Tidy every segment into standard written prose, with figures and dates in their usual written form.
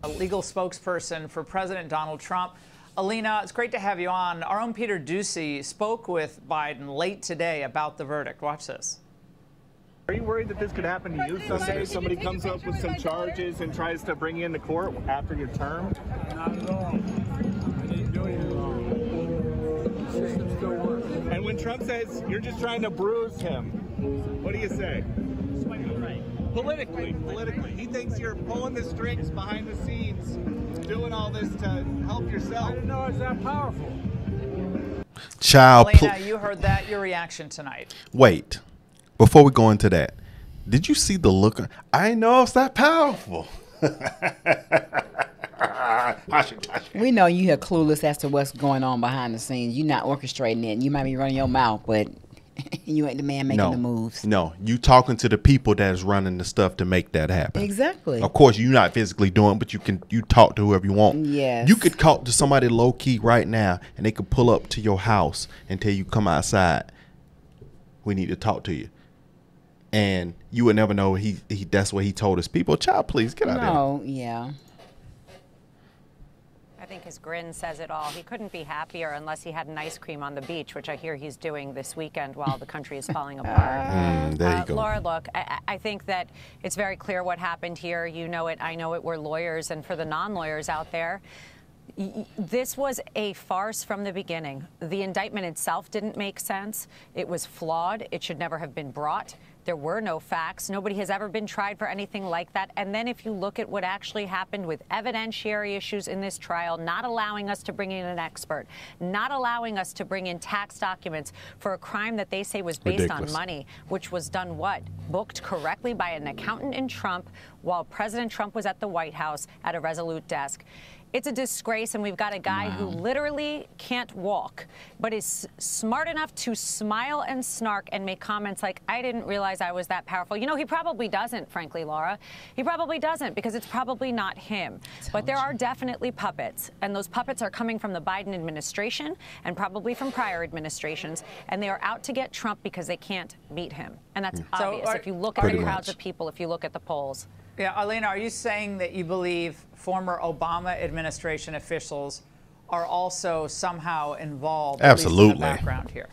A legal spokesperson for President Donald Trump. Alina, it's great to have you on. Our own Peter Doocy spoke with Biden late today about the verdict. Watch this. Are you worried that this could happen to you someday? Somebody comes up with some charges and tries to bring you into court after your term? Not at all. I didn't do anything wrong. The system still works. And when Trump says you're just trying to bruise him, what do you say? Politically. He thinks you're pulling the strings behind the scenes, doing all this to help yourself. I didn't know it's that powerful. Child, Alina, you heard that. Your reaction tonight. Wait, before we go into that, did you see the look? I know it's that powerful. We know you are clueless as to what's going on behind the scenes. You're not orchestrating it. You might be running your mouth, but you ain't the man making the moves. No, you talking to the people that's running the stuff to make that happen. Exactly. Of course, you're not physically doing it, but you talk to whoever you want. Yes. You could talk to somebody low key right now, and they could pull up to your house and tell you, come outside. We need to talk to you. And you would never know that's what he told his people. Child, please get out of there. No, yeah. I think his grin says it all. He couldn't be happier unless he had an ice cream on the beach, which I hear he's doing this weekend while the country is falling apart. There you go. Laura, look, I think that it's very clear what happened here. You know it. I know it. We're lawyers. And for the non-lawyers out there, this was a farce from the beginning. The indictment itself didn't make sense. It was flawed. It should never have been brought. There were no facts. Nobody has ever been tried for anything like that. And then if you look at what actually happened with evidentiary issues in this trial, not allowing us to bring in an expert, not allowing us to bring in tax documents for a crime that they say was based on money, which was done what? Booked correctly by an accountant in Trump while President Trump was at the White House at a Resolute desk. It's a disgrace, and we've got a guy who literally can't walk, but is smart enough to smile and snark and make comments like, I didn't realize I was that powerful. You know, he probably doesn't, frankly, Laura. He probably doesn't, because it's probably not him. But there are definitely puppets, and those puppets are coming from the Biden administration and probably from prior administrations, and they are out to get Trump because they can't beat him. And that's obvious if you look at the crowds of people, if you look at the polls. Yeah, Alina, are you saying that you believe former Obama administration officials are also somehow involved, Absolutely, at least in the background here?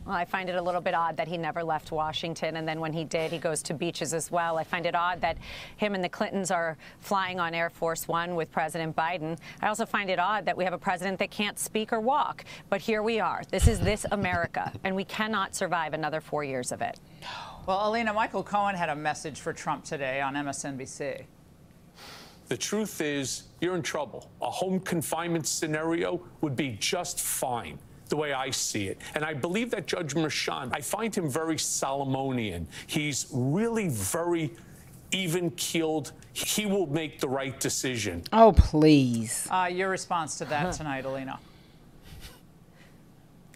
Well, I find it a little bit odd that he never left Washington, and then when he did, he goes to beaches as well. I find it odd that him and the Clintons are flying on Air Force One with President Biden. I also find it odd that we have a president that can't speak or walk. But here we are. This is this America, and we cannot survive another 4 years of it. Well, Alina, Michael Cohen had a message for Trump today on MSNBC. The truth is, you're in trouble. A home confinement scenario would be just fine, the way I see it. And I believe that Judge Merchan, I find him very Solomonian. He's really very even-keeled. He will make the right decision. Oh, please. Your response to that tonight, Alina?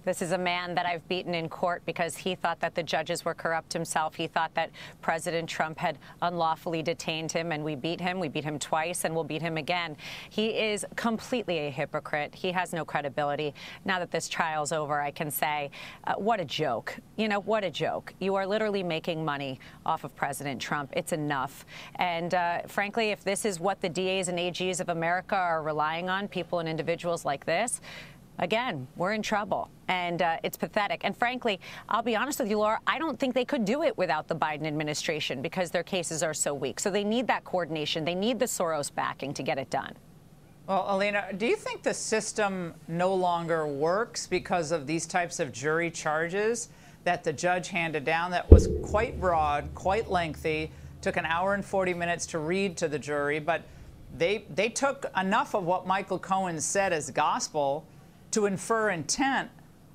This is a man that I've beaten in court because he thought that the judges were corrupt himself. He thought that President Trump had unlawfully detained him, and we beat him. We beat him twice, and we'll beat him again. He is completely a hypocrite. He has no credibility. Now that this trial's over, I can say, what a joke. You know, what a joke. You are literally making money off of President Trump. It's enough. And frankly, if this is what the DAs and AGs of America are relying on, people and individuals like this, again, we're in trouble, and it's pathetic. And frankly, I'll be honest with you, Laura, I don't think they could do it without the Biden administration because their cases are so weak. So they need that coordination. They need the Soros backing to get it done. Well, Alina, do you think the system no longer works because of these types of jury charges that the judge handed down that was quite broad, quite lengthy, took an hour and 40 minutes to read to the jury, but they took enough of what Michael Cohen said as gospel to infer intent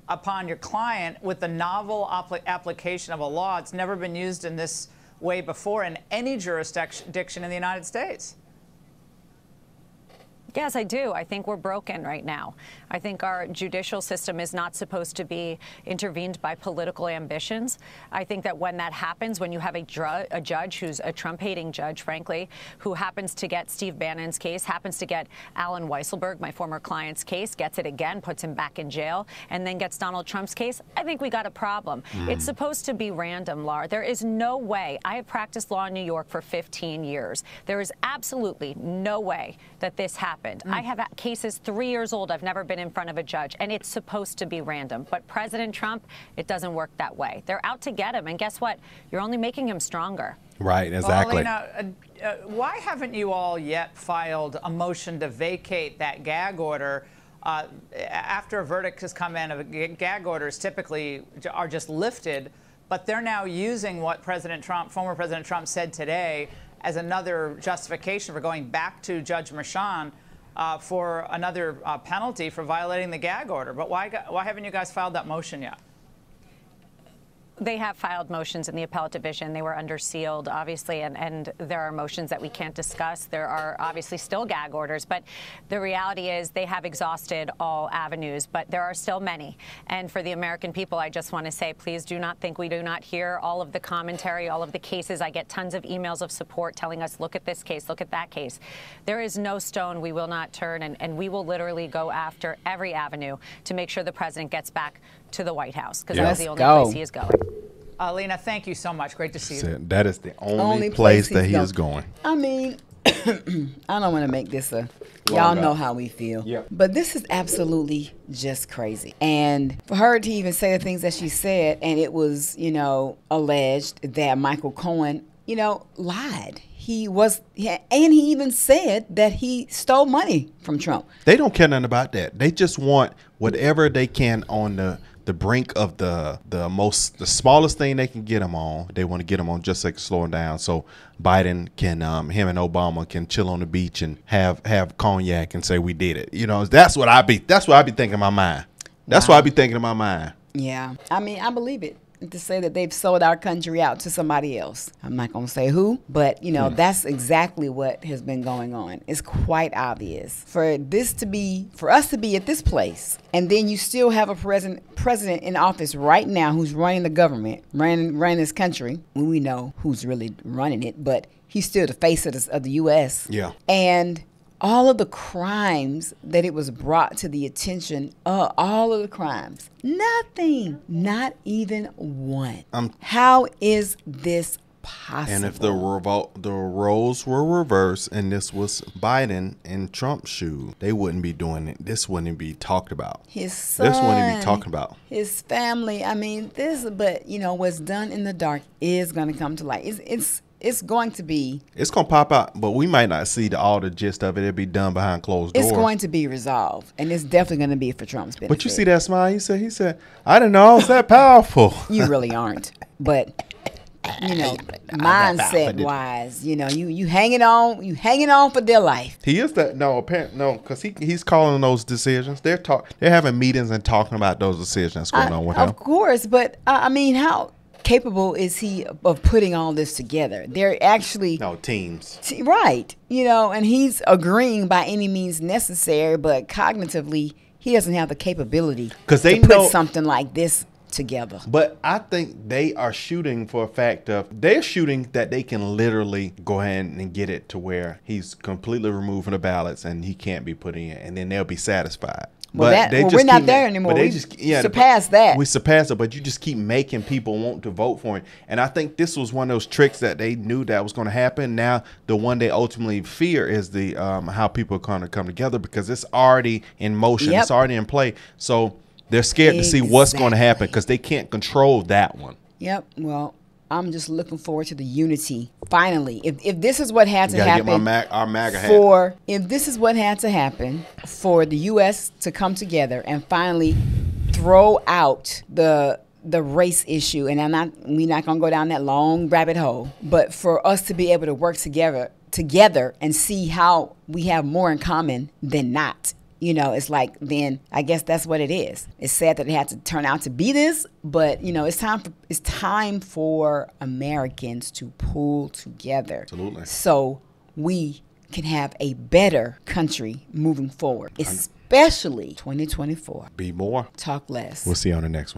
upon your client with the novel application of a law. It's never been used in this way before in any jurisdiction in the United States. Yes, I do. I think we're broken right now. I think our judicial system is not supposed to be intervened by political ambitions. I think that when that happens, when you have a judge who's a Trump-hating judge, frankly, who happens to get Steve Bannon's case, happens to get Alan Weisselberg, my former client's case, gets it again, puts him back in jail, and then gets Donald Trump's case, I think we got a problem. It's supposed to be random, Laura. There is no way. I have practiced law in New York for 15 years. There is absolutely no way that this happened. I have cases 3 years old. I've never been in front of a judge, and it's supposed to be random. But President Trump, it doesn't work that way. They're out to get him, and guess what? You're only making him stronger. Right, exactly. Well, Alina, why haven't you all yet filed a motion to vacate that gag order? After a verdict has come in, gag orders typically are just lifted, but they're now using what President Trump, former President Trump, said today as another justification for going back to Judge Merchan for another penalty for violating the gag order. But why haven't you guys filed that motion yet? They have filed motions in the appellate division. They were under sealed, obviously, and there are motions that we can't discuss. There are obviously still gag orders, but the reality is they have exhausted all avenues, but there are still many. And for the American people, I just want to say, please do not think we do not hear all of the commentary, all of the cases. I get tons of emails of support telling us, look at this case, look at that case. There is no stone we will not turn, and we will literally go after every avenue to make sure the president gets back to the White House, because that is the only place he is going. Alina, thank you so much. Great to see you. That is the only place that he is going. I mean, I don't want to make this a, y'all know how we feel. Yep. But this is absolutely just crazy. And for her to even say the things that she said, and it was, you know, alleged that Michael Cohen, you know, lied. And he even said that he stole money from Trump. They don't care nothing about that. They just want whatever they can on the brink of the smallest thing they can get them on. They want to get them on just like slowing down, so Biden can him and Obama can chill on the beach and have cognac and say we did it. You know, that's what I be thinking in my mind. That's what I be thinking in my mind. Yeah, I mean, I believe it. To say that they've sold our country out to somebody else. I'm not going to say who, but, you know, that's exactly what has been going on. It's quite obvious. For us to be at this place, and then you still have a president in office right now who's running the government, running this country. We know who's really running it, but he's still the face of the U.S. Yeah. And all of the crimes that it was brought to the attention of, all of the crimes, nothing, not even one. How is this possible? And if the roles were reversed and this was Biden in Trump's shoe, they wouldn't be doing it. This wouldn't be talked about. His son, this wouldn't be talked about. His family. I mean, but you know, what's done in the dark is going to come to light. It's going to be. It's going to pop out, but we might not see all the gist of it. It'll be done behind closed doors. It's going to be resolved, and it's definitely going to be for Trump's benefit. But you see that smile? He said, I didn't know I was that powerful. You really aren't. But, you know, mindset-wise, you know, you hanging on for dear life. He is that. No, apparently, no, because he's calling those decisions. They're having meetings and talking about those decisions that's going on with him. Of course, but, I mean, how capable is he of putting all this together? They're actually teams, right? You know, and he's agreeing by any means necessary, but cognitively, he doesn't have the capability to put something like this together. But I think they are shooting for a fact of they're shooting that they can literally go ahead and get it to where he's completely removed from the ballots and he can't be put in, and then they'll be satisfied. Well, we're not there anymore. We surpassed that. We surpassed it, but you just keep making people want to vote for it. And I think this was one of those tricks that they knew that was going to happen. Now, the one they ultimately fear is the how people are going to come together, because it's already in motion. Yep. It's already in play. So they're scared to see what's going to happen because they can't control that one. Yep. Well, I'm just looking forward to the unity. Finally, if this is what had to happen, get our MAGA hat. If this is what had to happen for the U.S. to come together and finally throw out the race issue, and we're not gonna go down that long rabbit hole, but for us to be able to work together and see how we have more in common than not. You know, it's like, then I guess that's what it is. It's sad that it had to turn out to be this, but you know, it's time for Americans to pull together. Absolutely. So we can have a better country moving forward, especially 2024. Be more. Talk less. We'll see you on the next one.